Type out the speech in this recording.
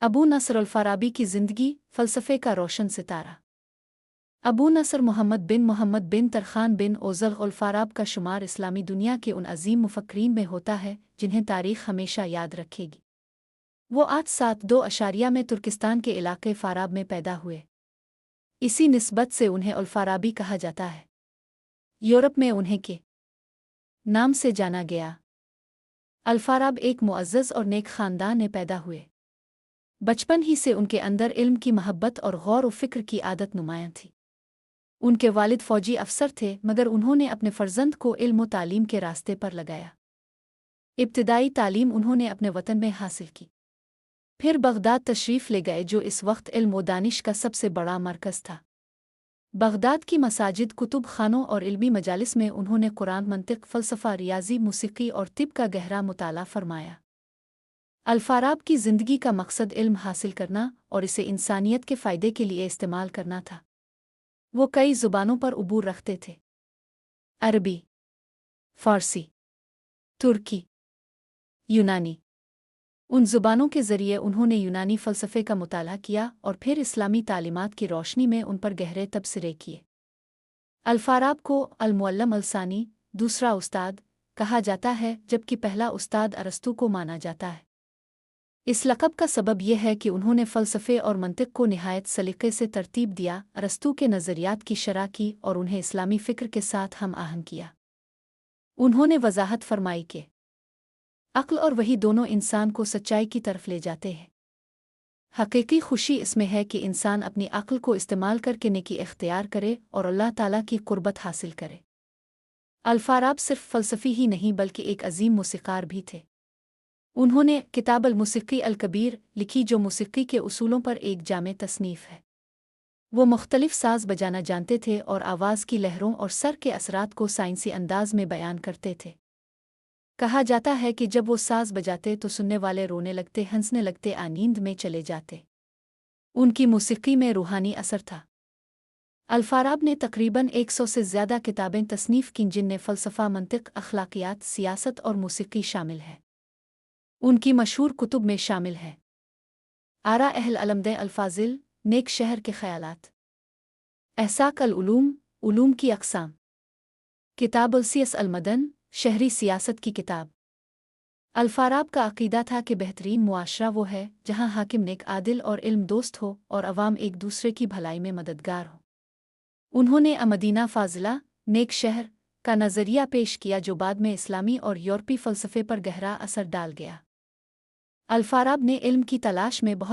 अबू नसर अल-फ़ाराबी की ज़िंदगी फ़लसफ़े का रोशन सितारा। अबू नसर मोहम्मद बिन तरखान बिन ओज़ल अल-फ़ाराब का शुमार इस्लामी दुनिया के उन अज़ीम मुफ़क्रीन में होता है जिन्हें तारीख़ हमेशा याद रखेगी। वो 872 में तुर्किस्तान के इलाके फ़ाराब में पैदा हुए। इसी निस्बत से उन्हें अल-फ़ाराबी कहा जाता है। यूरोप में उन्हें के नाम से जाना गया। अल-फ़ाराब एक मुअज़्ज़ज़ और नेक ख़ानदान में पैदा हुए। बचपन ही से उनके अंदर इल्म की महब्बत और गौर व फ़िक्र की आदत नुमायाँ थी। उनके वालिद फ़ौजी अफ़सर थे, मगर उन्होंने अपने फ़र्जंद को इल्म व तालीम के रास्ते पर लगाया। इब्तिदाई तालीम उन्होंने अपने वतन में हासिल की। फिर बग़दाद तशरीफ़ ले गए, जो इस वक्त इल्म व दानिश का सबसे बड़ा मरकज़ था। बग़दाद की मसाजिद, कुतुब खानों और इल्मी मजालिस में उन्होंने कुरान, मंतिक़, फ़लसफ़ा, रियाज़ी, मूसीक़ी और तिब का गहरा मुताला फ़रमाया। अल-फ़ाराब की ज़िंदगी का मकसद इल्म हासिल करना और इसे इंसानियत के फ़ायदे के लिए इस्तेमाल करना था। वो कई ज़ुबानों पर उबूर रखते थे: अरबी, फ़ारसी, तुर्की, यूनानी। उन ज़ुबानों के ज़रिए उन्होंने यूनानी फ़लसफ़े का मुताला किया और फिर इस्लामी तालीमात की रोशनी में उन पर गहरे तबसरे किए। अल-फ़ाराब को अल-मुअल्लम अल-सानी, दूसरा उस्ताद, कहा जाता है, जबकि पहला उस्ताद अरस्तू को माना जाता है। इस लक़ब का सबब यह है कि उन्होंने फ़लसफ़े और मंतिक़ को निहायत सलीक़े से तरतीब दिया, अरस्तू के नज़रियात की शरह की और उन्हें इस्लामी फ़िक्र के साथ हम आहंग किया। उन्होंने वज़ाहत फ़रमाई कि अक़्ल और वही दोनों इंसान को सच्चाई की तरफ ले जाते हैं। हक़ीक़ी खुशी इसमें है कि इंसान अपनी अक़्ल को इस्तेमाल करके नेकी इख्तियार करे और अल्लाह ताला की क़ुर्बत हासिल करे। अल-फ़ाराब सिर्फ़ फ़लसफ़ी ही नहीं बल्कि एक अज़ीम मूसीक़ार भी थे। उन्होंने किताब अल-मूसीक़ी अल-कबीर लिखी, जो मूसीक़ी के उसूलों पर एक जामे तसनीफ़ है। वो मुख्तलिफ़ साज़ बजाना जानते थे और आवाज़ की लहरों और सर के असरात को साइंसी अंदाज़ में बयान करते थे। कहा जाता है कि जब वो साज़ बजाते तो सुनने वाले रोने लगते, हंसने लगते, नींद में चले जाते। उनकी मूसीक़ी में रूहानी असर था। अल-फ़ाराब ने तकरीबन 100 से ज़्यादा किताबें तसनीफ़ कीं, जिनमें फ़लसफ़ा, मंतिक़, अख़लाक़ियात, सियासत और मूसीक़ी शामिल है। उनकी मशहूर कुतुब में शामिल हैं आरा अहल अलमद अल-फ़ाज़िल, नेक शहर के ख़यालात, एहसाक अल-उलूम, उलूम की अक़साम, किताब अल-सियस अल-मदन, शहरी सियासत की किताब। अल-फ़ाराब का अक़ीदा था कि बेहतरीन मुआशरा वो है जहाँ हाकिम नेक, आदिल और इल्म दोस्त हो और अवाम एक दूसरे की भलाई में मददगार हो। उन्होंने मदीना फ़ाज़िला, नेक शहर, का नज़रिया पेश किया, जो बाद में इस्लामी और यूरोपी फ़लसफ़े पर गहरा असर डाल गया। अल-फ़ाराब ने इल्म की तलाश में बहुत